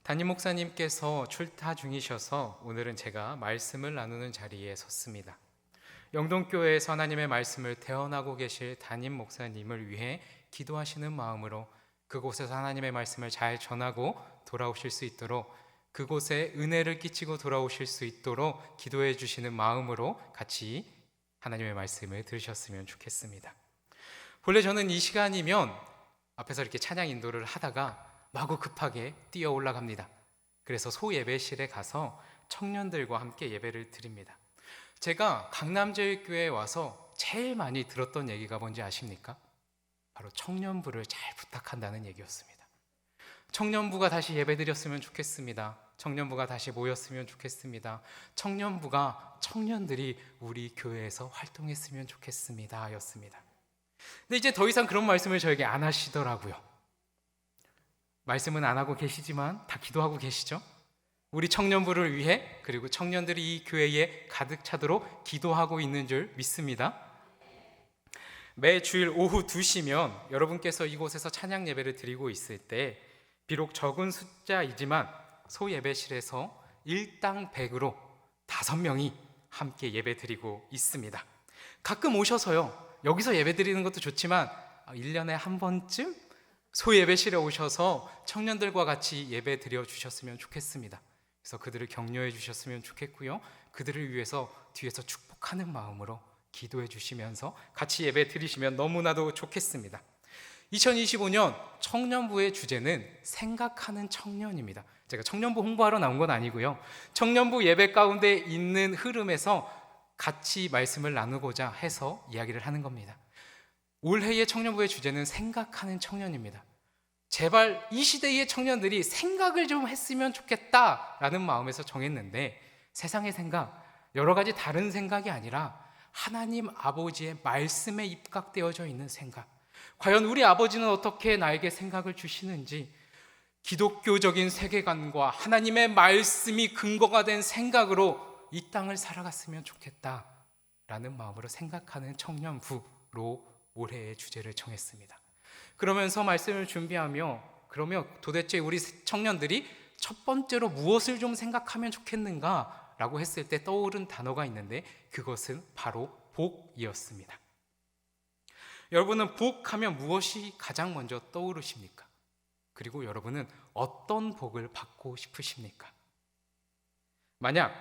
담임 목사님께서 출타 중이셔서 오늘은 제가 말씀을 나누는 자리에 섰습니다. 영동교회에서 하나님의 말씀을 대언하고 계실 담임 목사님을 위해 기도하시는 마음으로 그곳에서 하나님의 말씀을 잘 전하고 돌아오실 수 있도록, 그곳에 은혜를 끼치고 돌아오실 수 있도록 기도해 주시는 마음으로 같이 하나님의 말씀을 들으셨으면 좋겠습니다. 본래 저는 이 시간이면 앞에서 이렇게 찬양 인도를 하다가 마구 급하게 뛰어 올라갑니다. 그래서 소예배실에 가서 청년들과 함께 예배를 드립니다. 제가 강남제일교회에 와서 제일 많이 들었던 얘기가 뭔지 아십니까? 바로 청년부를 잘 부탁한다는 얘기였습니다. 청년부가 다시 예배드렸으면 좋겠습니다. 청년부가 다시 모였으면 좋겠습니다. 청년부가 청년들이 우리 교회에서 활동했으면 좋겠습니다 였습니다. 근데 이제 더 이상 그런 말씀을 저에게 안 하시더라고요. 말씀은 안 하고 계시지만 다 기도하고 계시죠? 우리 청년부를 위해, 그리고 청년들이 이 교회에 가득 차도록 기도하고 있는 줄 믿습니다. 매 주일 오후 2시면 여러분께서 이곳에서 찬양 예배를 드리고 있을 때 비록 적은 숫자이지만 소예배실에서 일당 100으로 5명이 함께 예배 드리고 있습니다. 가끔 오셔서요, 여기서 예배 드리는 것도 좋지만 1년에 한 번쯤 소예배실에 오셔서 청년들과 같이 예배 드려 주셨으면 좋겠습니다. 그래서 그들을 격려해 주셨으면 좋겠고요, 그들을 위해서 뒤에서 축복하는 마음으로 기도해 주시면서 같이 예배 드리시면 너무나도 좋겠습니다. 2025년 청년부의 주제는 생각하는 청년입니다. 제가 청년부 홍보하러 나온 건 아니고요, 청년부 예배 가운데 있는 흐름에서 같이 말씀을 나누고자 해서 이야기를 하는 겁니다. 올해의 청년부의 주제는 생각하는 청년입니다. 제발 이 시대의 청년들이 생각을 좀 했으면 좋겠다라는 마음에서 정했는데, 세상의 생각, 여러 가지 다른 생각이 아니라 하나님 아버지의 말씀에 입각되어져 있는 생각, 과연 우리 아버지는 어떻게 나에게 생각을 주시는지, 기독교적인 세계관과 하나님의 말씀이 근거가 된 생각으로 이 땅을 살아갔으면 좋겠다라는 마음으로 생각하는 청년부로 올해의 주제를 정했습니다. 그러면서 말씀을 준비하며, 그러면 도대체 우리 청년들이 첫 번째로 무엇을 좀 생각하면 좋겠는가 라고 했을 때 떠오른 단어가 있는데, 그것은 바로 복이었습니다. 여러분은 복하면 무엇이 가장 먼저 떠오르십니까? 그리고 여러분은 어떤 복을 받고 싶으십니까? 만약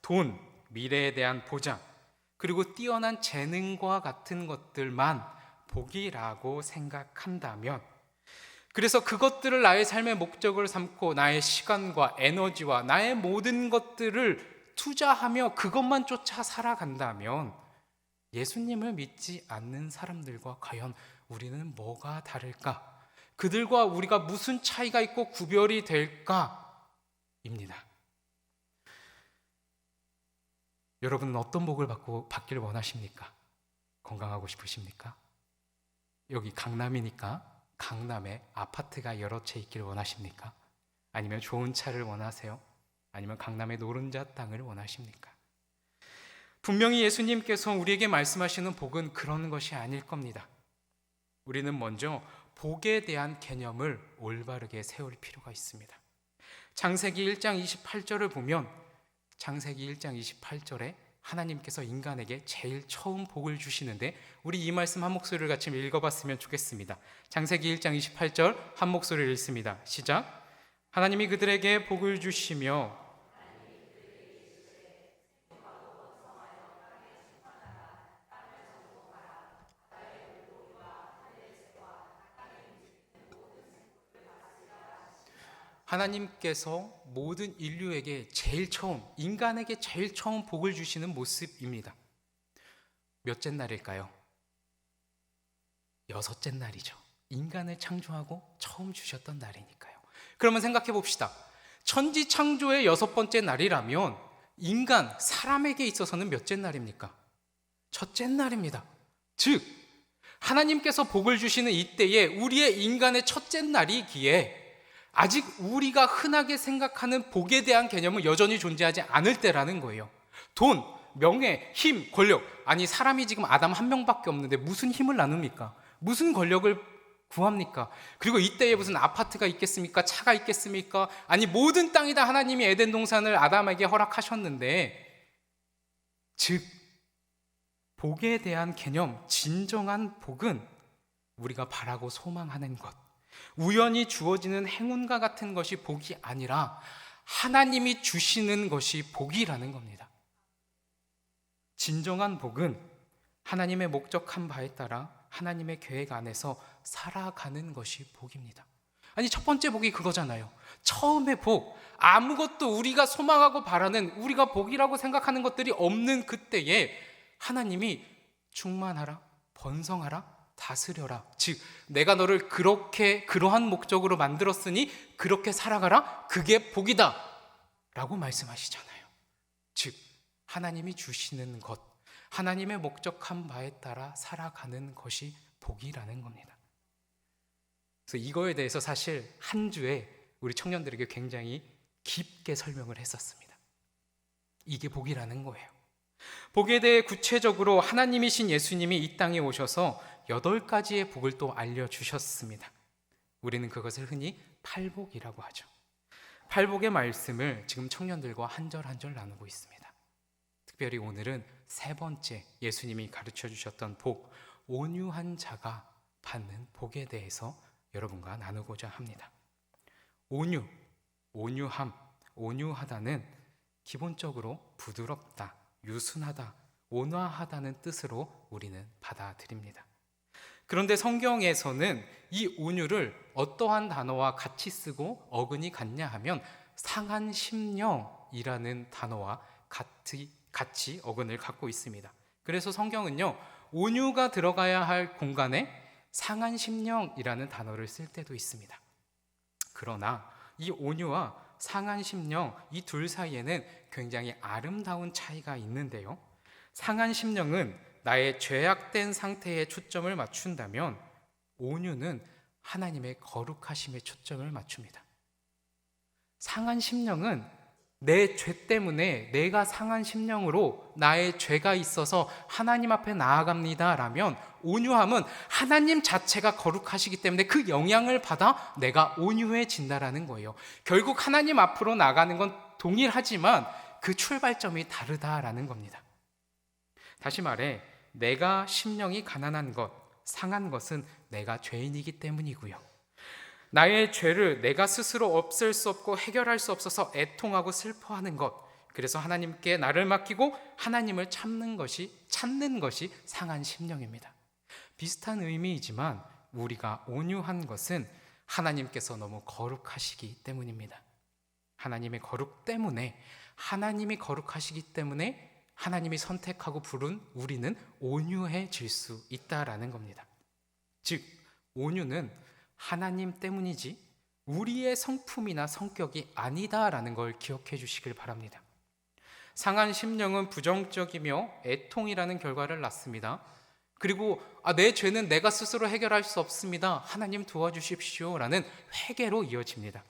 돈, 미래에 대한 보장, 그리고 뛰어난 재능과 같은 것들만 복이라고 생각한다면, 그래서 그것들을 나의 삶의 목적을 삼고 나의 시간과 에너지와 나의 모든 것들을 투자하며 그것만 쫓아 살아간다면, 예수님을 믿지 않는 사람들과 과연 우리는 뭐가 다를까? 그들과 우리가 무슨 차이가 있고 구별이 될까? 입니다. 여러분은 어떤 복을 받기를 원하십니까? 건강하고 싶으십니까? 여기 강남이니까 강남에 아파트가 여러 채 있기를 원하십니까? 아니면 좋은 차를 원하세요? 아니면 강남의 노른자 땅을 원하십니까? 분명히 예수님께서 우리에게 말씀하시는 복은 그런 것이 아닐 겁니다. 우리는 먼저 복에 대한 개념을 올바르게 세울 필요가 있습니다. 창세기 1장 28절을 보면, 창세기 1장 28절에 하나님께서 인간에게 제일 처음 복을 주시는데, 우리 이 말씀 한 목소리를 같이 읽어봤으면 좋겠습니다. 창세기 1장 28절 한 목소리를 읽습니다. 시작. 하나님이 그들에게 복을 주시며 하나님께서 모든 인류에게 제일 처음, 인간에게 제일 처음 복을 주시는 모습입니다. 몇째 날일까요? 6째 날이죠. 인간을 창조하고 처음 주셨던 날이니까요. 그러면 생각해 봅시다. 천지 창조의 6번째 날이라면 인간, 사람에게 있어서는 몇째 날입니까? 첫째 날입니다. 즉, 하나님께서 복을 주시는 이때에 우리의 인간의 첫째 날이기에 아직 우리가 흔하게 생각하는 복에 대한 개념은 여전히 존재하지 않을 때라는 거예요. 돈, 명예, 힘, 권력. 아니, 사람이 지금 아담 한 명밖에 없는데 무슨 힘을 나눕니까? 무슨 권력을 구합니까? 그리고 이때에 무슨 아파트가 있겠습니까? 차가 있겠습니까? 아니, 모든 땅이 다 하나님이 에덴 동산을 아담에게 허락하셨는데, 즉 복에 대한 개념, 진정한 복은 우리가 바라고 소망하는 것, 우연히 주어지는 행운과 같은 것이 복이 아니라 하나님이 주시는 것이 복이라는 겁니다. 진정한 복은 하나님의 목적한 바에 따라 하나님의 계획 안에서 살아가는 것이 복입니다. 아니, 첫 번째 복이 그거잖아요. 처음의 복, 아무것도 우리가 소망하고 바라는, 우리가 복이라고 생각하는 것들이 없는 그때에 하나님이 충만하라, 번성하라, 다스려라. 즉, 내가 너를 그러한 목적으로 만들었으니 그렇게 살아가라. 그게 복이다 라고 말씀하시잖아요. 즉, 하나님이 주시는 것, 하나님의 목적한 바에 따라 살아가는 것이 복이라는 겁니다. 그래서 이거에 대해서 사실 한 주에 우리 청년들에게 굉장히 깊게 설명을 했었습니다. 이게 복이라는 거예요. 복에 대해 구체적으로 하나님이신 예수님이 이 땅에 오셔서 8가지의 복을 또 알려주셨습니다. 우리는 그것을 흔히 팔복이라고 하죠. 팔복의 말씀을 지금 청년들과 한 절 한 절 나누고 있습니다. 특별히 오늘은 3번째 예수님이 가르쳐 주셨던 복, 온유한 자가 받는 복에 대해서 여러분과 나누고자 합니다. 온유함, 온유하다는 기본적으로 부드럽다, 유순하다, 온화하다는 뜻으로 우리는 받아들입니다. 그런데 성경에서는 이 온유를 어떠한 단어와 같이 쓰고 어근이 같냐 하면 상한 심령이라는 단어와 같이 어근을 갖고 있습니다. 그래서 성경은요, 온유가 들어가야 할 공간에 상한 심령이라는 단어를 쓸 때도 있습니다. 그러나 이 온유와 상한 심령, 이 둘 사이에는 굉장히 아름다운 차이가 있는데요, 상한 심령은 나의 죄악된 상태에 초점을 맞춘다면 온유는 하나님의 거룩하심에 초점을 맞춥니다. 상한 심령은 내 죄 때문에 내가 상한 심령으로 나의 죄가 있어서 하나님 앞에 나아갑니다 라면, 온유함은 하나님 자체가 거룩하시기 때문에 그 영향을 받아 내가 온유해진다라는 거예요. 결국 하나님 앞으로 나가는 건 동일하지만 그 출발점이 다르다라는 겁니다. 다시 말해, 내가 심령이 가난한 것, 상한 것은 내가 죄인이기 때문이고요, 나의 죄를 내가 스스로 없앨 수 없고 해결할 수 없어서 애통하고 슬퍼하는 것, 그래서 하나님께 나를 맡기고 하나님을 찾는 것이 상한 심령입니다. 비슷한 의미이지만 우리가 온유한 것은 하나님께서 너무 거룩하시기 때문입니다. 하나님의 거룩 때문에, 하나님이 거룩하시기 때문에 하나님이 선택하고 부른 우리는 온유해질 수 있다라는 겁니다. 즉, 온유는 하나님 때문이지 우리의 성품이나 성격이 아니다라는 걸 기억해 주시길 바랍니다. 상한 심령은 부정적이며 애통이라는 결과를 낳습니다. 그리고 내 죄는 내가 스스로 해결할 수 없습니다, 하나님 도와주십시오 라는 회개로 이어집니다.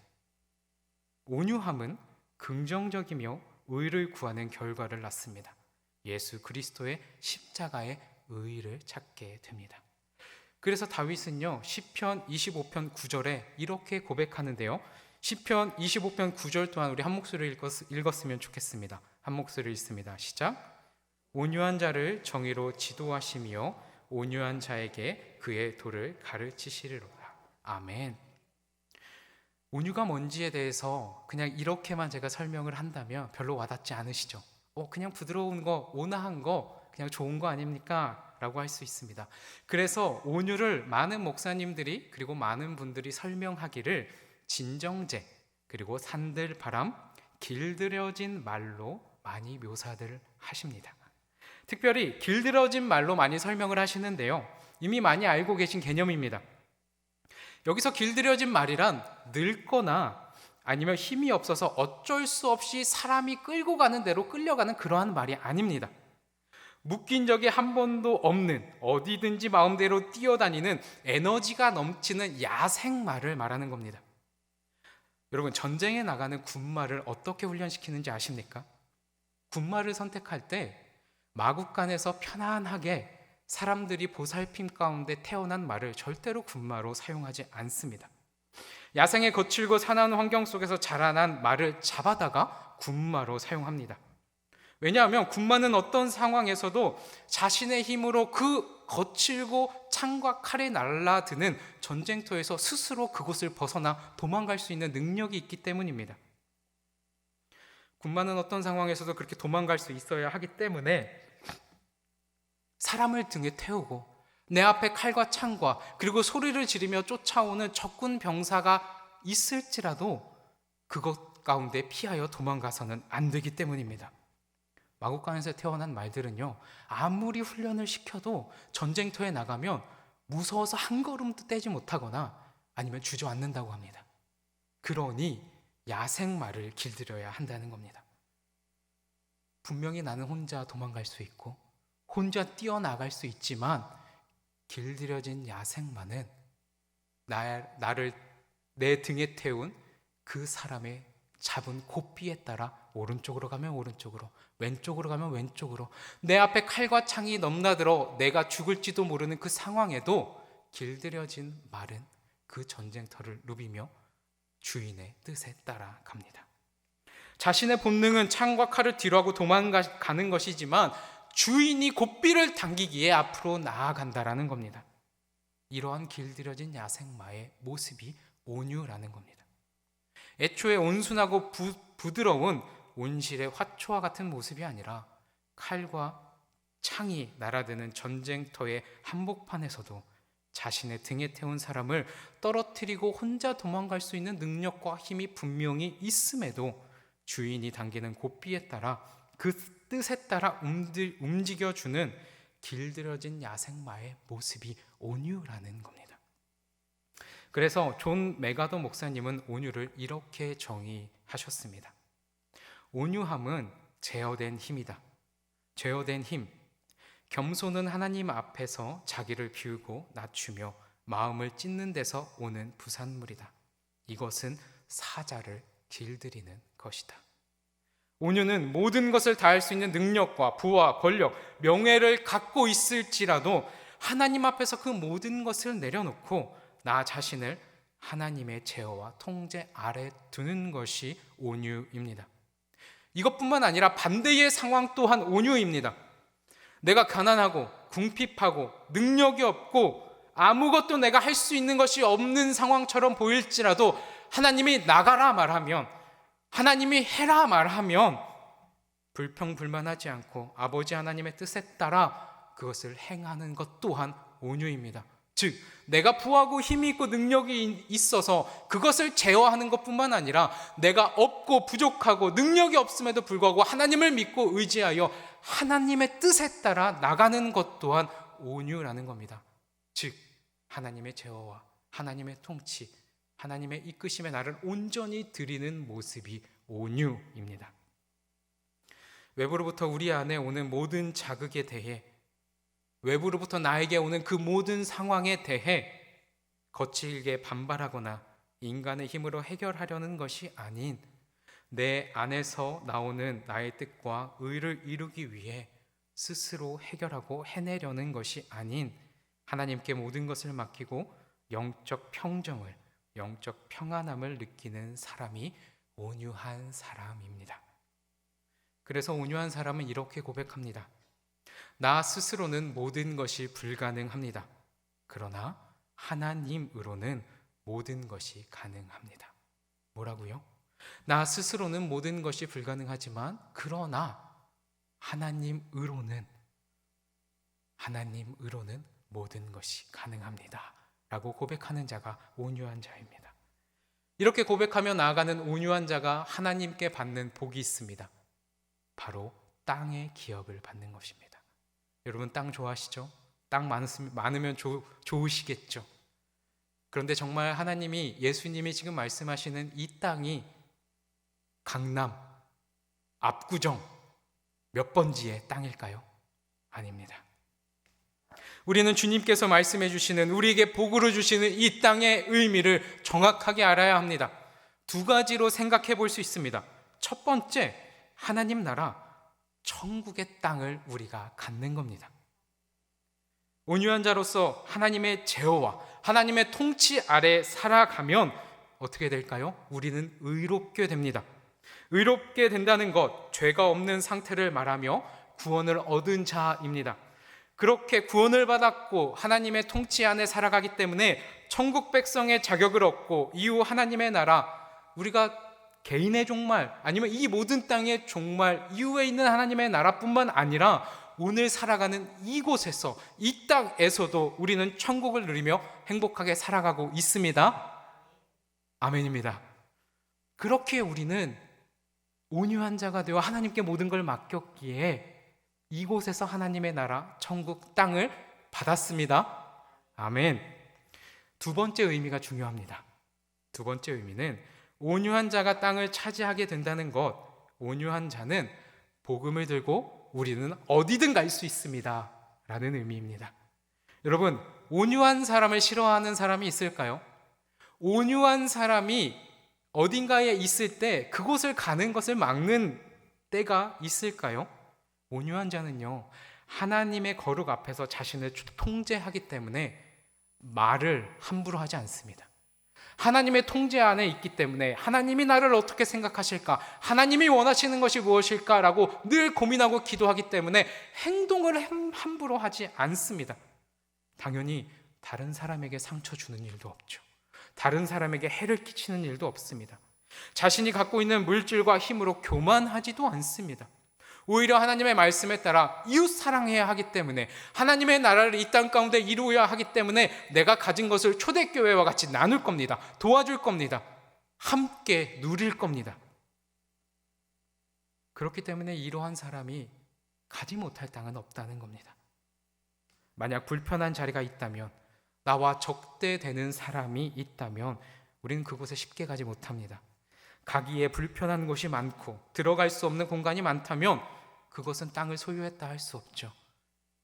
온유함은 긍정적이며 의를 구하는 결과를 낳습니다. 예수 그리스도의 십자가의 의의를 찾게 됩니다. 그래서 다윗은요, 시편 25편 9절에 이렇게 고백하는데요, 시편 25편 9절 또한 우리 한 목소리를 읽었으면 좋겠습니다. 한 목소리 읽습니다. 시작. 온유한 자를 정의로 지도하시며 온유한 자에게 그의 도를 가르치시리로다. 아멘. 온유가 뭔지에 대해서 그냥 이렇게만 제가 설명을 한다면 별로 와닿지 않으시죠? 그냥 부드러운 거, 온화한 거 그냥 좋은 거 아닙니까? 라고 할 수 있습니다. 그래서 온유를 많은 목사님들이 그리고 많은 분들이 설명하기를 진정제, 그리고 산들바람, 길들여진 말로 많이 묘사들 하십니다. 특별히 길들여진 말로 많이 설명을 하시는데요, 이미 많이 알고 계신 개념입니다. 여기서 길들여진 말이란 늙거나 아니면 힘이 없어서 어쩔 수 없이 사람이 끌고 가는 대로 끌려가는 그러한 말이 아닙니다. 묶인 적이 한 번도 없는, 어디든지 마음대로 뛰어다니는 에너지가 넘치는 야생말을 말하는 겁니다. 여러분, 전쟁에 나가는 군말을 어떻게 훈련시키는지 아십니까? 군말을 선택할 때 마국간에서 편안하게 사람들이 보살핌 가운데 태어난 말을 절대로 군마로 사용하지 않습니다. 야생의 거칠고 사나운 환경 속에서 자라난 말을 잡아다가 군마로 사용합니다. 왜냐하면 군마는 어떤 상황에서도 자신의 힘으로 그 거칠고 창과 칼이 날라드는 전쟁터에서 스스로 그곳을 벗어나 도망갈 수 있는 능력이 있기 때문입니다. 군마는 어떤 상황에서도 그렇게 도망갈 수 있어야 하기 때문에 사람을 등에 태우고 내 앞에 칼과 창과 그리고 소리를 지르며 쫓아오는 적군 병사가 있을지라도 그것 가운데 피하여 도망가서는 안 되기 때문입니다. 마국간에서 태어난 말들은요, 아무리 훈련을 시켜도 전쟁터에 나가면 무서워서 한 걸음도 떼지 못하거나 아니면 주저앉는다고 합니다. 그러니 야생말을 길들여야 한다는 겁니다. 분명히 나는 혼자 도망갈 수 있고 혼자 뛰어나갈 수 있지만 길들여진 야생마는 나를 내 등에 태운 그 사람의 잡은 고삐에 따라 오른쪽으로 가면 오른쪽으로, 왼쪽으로 가면 왼쪽으로, 내 앞에 칼과 창이 넘나들어 내가 죽을지도 모르는 그 상황에도 길들여진 말은 그 전쟁터를 누비며 주인의 뜻에 따라 갑니다. 자신의 본능은 창과 칼을 뒤로하고 도망가는 것이지만 주인이 고삐를 당기기에 앞으로 나아간다라는 겁니다. 이러한 길들여진 야생마의 모습이 온유라는 겁니다. 애초에 온순하고 부드러운 온실의 화초와 같은 모습이 아니라 칼과 창이 날아드는 전쟁터의 한복판에서도 자신의 등에 태운 사람을 떨어뜨리고 혼자 도망갈 수 있는 능력과 힘이 분명히 있음에도 주인이 당기는 고삐에 따라 그 뜻에 따라 움직여주는 길들여진 야생마의 모습이 온유라는 겁니다. 그래서 존 메가더 목사님은 온유를 이렇게 정의하셨습니다. 온유함은 제어된 힘이다. 제어된 힘. 겸손은 하나님 앞에서 자기를 비우고 낮추며 마음을 찢는 데서 오는 부산물이다. 이것은 사자를 길들이는 것이다. 온유는 모든 것을 다할 수 있는 능력과 부와 권력, 명예를 갖고 있을지라도 하나님 앞에서 그 모든 것을 내려놓고 나 자신을 하나님의 제어와 통제 아래 두는 것이 온유입니다. 이것뿐만 아니라 반대의 상황 또한 온유입니다. 내가 가난하고 궁핍하고 능력이 없고 아무것도 내가 할 수 있는 것이 없는 상황처럼 보일지라도 하나님이 나가라 말하면, 하나님이 해라 말하면 불평불만하지 않고 아버지 하나님의 뜻에 따라 그것을 행하는 것 또한 온유입니다. 즉 내가 부하고 힘이 있고 능력이 있어서 그것을 제어하는 것뿐만 아니라 내가 없고 부족하고 능력이 없음에도 불구하고 하나님을 믿고 의지하여 하나님의 뜻에 따라 나가는 것 또한 온유라는 겁니다. 즉 하나님의 제어와 하나님의 통치, 하나님의 이끄심에 나를 온전히 드리는 모습이 온유입니다. 외부로부터 우리 안에 오는 모든 자극에 대해, 외부로부터 나에게 오는 그 모든 상황에 대해 거칠게 반발하거나 인간의 힘으로 해결하려는 것이 아닌 내 안에서 나오는 나의 뜻과 의를 이루기 위해 스스로 해결하고 해내려는 것이 아닌 하나님께 모든 것을 맡기고 영적 평정을, 영적 평안함을 느끼는 사람이 온유한 사람입니다. 그래서 온유한 사람은 이렇게 고백합니다. 나 스스로는 모든 것이 불가능합니다. 그러나 하나님으로는 모든 것이 가능합니다. 뭐라고요? 나 스스로는 모든 것이 불가능하지만 그러나 하나님으로는 모든 것이 가능합니다. 라고 고백하는 자가 온유한 자입니다. 이렇게 고백하며 나아가는 온유한 자가 하나님께 받는 복이 있습니다. 바로 땅의 기업을 받는 것입니다. 여러분 땅 좋아하시죠? 땅 많으면 좋으시겠죠? 그런데 정말 하나님이, 예수님이 지금 말씀하시는 이 땅이 강남, 압구정 몇 번지의 땅일까요? 아닙니다. 우리는 주님께서 말씀해 주시는, 우리에게 복으로 주시는 이 땅의 의미를 정확하게 알아야 합니다. 두 가지로 생각해 볼 수 있습니다. 첫 번째, 하나님 나라, 천국의 땅을 우리가 갖는 겁니다. 온유한 자로서 하나님의 제어와 하나님의 통치 아래 살아가면 어떻게 될까요? 우리는 의롭게 됩니다. 의롭게 된다는 것, 죄가 없는 상태를 말하며 구원을 얻은 자입니다. 그렇게 구원을 받았고 하나님의 통치 안에 살아가기 때문에 천국 백성의 자격을 얻고 이후 하나님의 나라, 우리가 개인의 종말 아니면 이 모든 땅의 종말 이후에 있는 하나님의 나라뿐만 아니라 오늘 살아가는 이곳에서, 이 땅에서도 우리는 천국을 누리며 행복하게 살아가고 있습니다. 아멘입니다. 그렇게 우리는 온유한 자가 되어 하나님께 모든 걸 맡겼기에 이곳에서 하나님의 나라, 천국 땅을 받았습니다. 아멘. 두 번째 의미가 중요합니다. 두 번째 의미는 온유한 자가 땅을 차지하게 된다는 것. 온유한 자는 복음을 들고 우리는 어디든 갈 수 있습니다 라는 의미입니다. 여러분, 온유한 사람을 싫어하는 사람이 있을까요? 온유한 사람이 어딘가에 있을 때 그곳을 가는 것을 막는 때가 있을까요? 온유한 자는요, 하나님의 거룩 앞에서 자신을 통제하기 때문에 말을 함부로 하지 않습니다. 하나님의 통제 안에 있기 때문에 하나님이 나를 어떻게 생각하실까? 하나님이 원하시는 것이 무엇일까? 라고 늘 고민하고 기도하기 때문에 행동을 함부로 하지 않습니다. 당연히 다른 사람에게 상처 주는 일도 없죠. 다른 사람에게 해를 끼치는 일도 없습니다. 자신이 갖고 있는 물질과 힘으로 교만하지도 않습니다. 오히려 하나님의 말씀에 따라 이웃 사랑해야 하기 때문에, 하나님의 나라를 이 땅 가운데 이루어야 하기 때문에 내가 가진 것을 초대교회와 같이 나눌 겁니다. 도와줄 겁니다. 함께 누릴 겁니다. 그렇기 때문에 이러한 사람이 가지 못할 땅은 없다는 겁니다. 만약 불편한 자리가 있다면, 나와 적대되는 사람이 있다면 우리는 그곳에 쉽게 가지 못합니다. 가기에 불편한 곳이 많고 들어갈 수 없는 공간이 많다면 그것은 땅을 소유했다 할 수 없죠.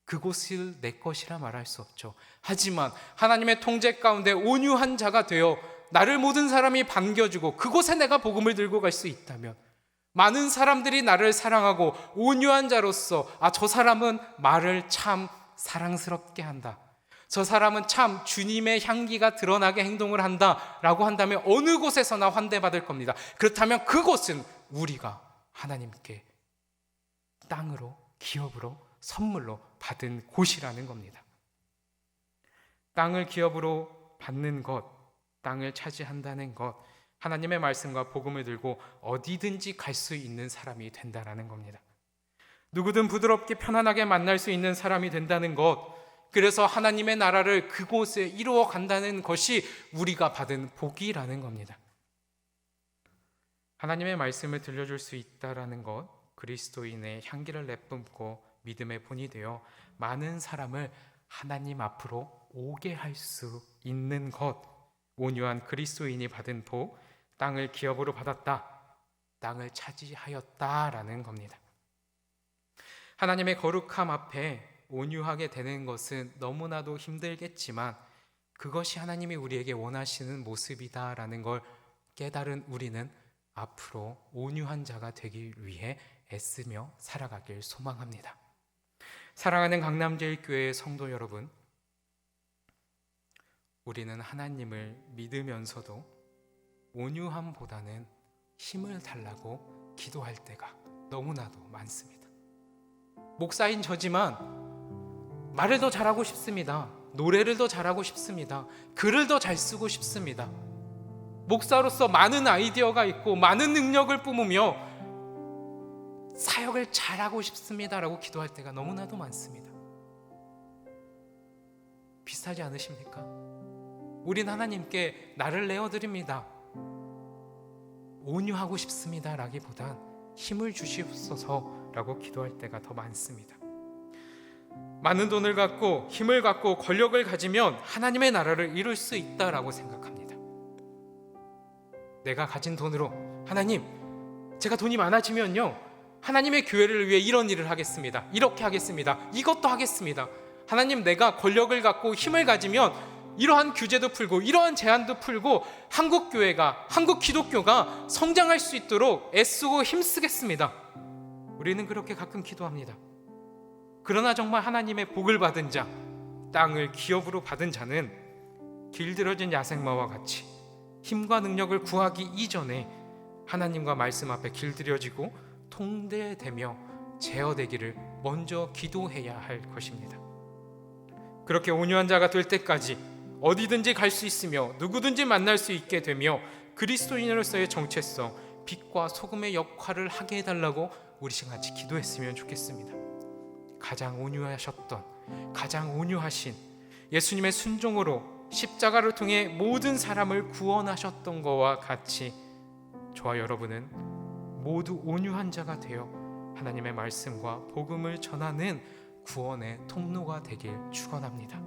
그곳을 내 것이라 말할 수 없죠. 하지만 하나님의 통제 가운데 온유한 자가 되어 나를 모든 사람이 반겨주고 그곳에 내가 복음을 들고 갈 수 있다면, 많은 사람들이 나를 사랑하고 온유한 자로서 저 사람은 말을 참 사랑스럽게 한다, 저 사람은 참 주님의 향기가 드러나게 행동을 한다라고 한다면 어느 곳에서나 환대받을 겁니다. 그렇다면 그곳은 우리가 하나님께 땅으로, 기업으로, 선물로 받은 곳이라는 겁니다. 땅을 기업으로 받는 것, 땅을 차지한다는 것, 하나님의 말씀과 복음을 들고 어디든지 갈 수 있는 사람이 된다는 겁니다. 누구든 부드럽게 편안하게 만날 수 있는 사람이 된다는 것, 그래서 하나님의 나라를 그곳에 이루어 간다는 것이 우리가 받은 복이라는 겁니다. 하나님의 말씀을 들려줄 수 있다라는 것, 그리스도인의 향기를 내뿜고 믿음의 본이 되어 많은 사람을 하나님 앞으로 오게 할 수 있는 것, 온유한 그리스도인이 받은 복, 땅을 기업으로 받았다, 땅을 차지하였다라는 겁니다. 하나님의 거룩함 앞에 온유하게 되는 것은 너무나도 힘들겠지만 그것이 하나님이 우리에게 원하시는 모습이다라는 걸 깨달은 우리는 앞으로 온유한 자가 되기 위해 애쓰며 살아가길 소망합니다. 사랑하는 강남제일교회의 성도 여러분, 우리는 하나님을 믿으면서도 온유함보다는 힘을 달라고 기도할 때가 너무나도 많습니다. 목사인 저지만 말을 더 잘하고 싶습니다. 노래를 더 잘하고 싶습니다. 글을 더 잘 쓰고 싶습니다. 목사로서 많은 아이디어가 있고 많은 능력을 뿜으며 사역을 잘하고 싶습니다라고 기도할 때가 너무나도 많습니다. 비슷하지 않으십니까? 우린 하나님께 나를 내어드립니다. 온유하고 싶습니다라기보단 힘을 주시옵소서라고 기도할 때가 더 많습니다. 많은 돈을 갖고 힘을 갖고 권력을 가지면 하나님의 나라를 이룰 수 있다라고 생각합니다. 내가 가진 돈으로, 하나님, 제가 돈이 많아지면요, 하나님의 교회를 위해 이런 일을 하겠습니다. 이렇게 하겠습니다. 이것도 하겠습니다. 하나님, 내가 권력을 갖고 힘을 가지면 이러한 규제도 풀고 이러한 제한도 풀고 한국 교회가, 한국 기독교가 성장할 수 있도록 애쓰고 힘쓰겠습니다. 우리는 그렇게 가끔 기도합니다. 그러나 정말 하나님의 복을 받은 자, 땅을 기업으로 받은 자는 길들여진 야생마와 같이 힘과 능력을 구하기 이전에 하나님과 말씀 앞에 길들여지고 통대되며 제어되기를 먼저 기도해야 할 것입니다. 그렇게 온유한 자가 될 때까지 어디든지 갈 수 있으며 누구든지 만날 수 있게 되며 그리스도인으로서의 정체성, 빛과 소금의 역할을 하게 해달라고 우리 같이 기도했으면 좋겠습니다. 가장 온유하셨던, 가장 온유하신 예수님의 순종으로 십자가를 통해 모든 사람을 구원하셨던 것과 같이 저와 여러분은 모두 온유한 자가 되어 하나님의 말씀과 복음을 전하는 구원의 통로가 되길 축원합니다.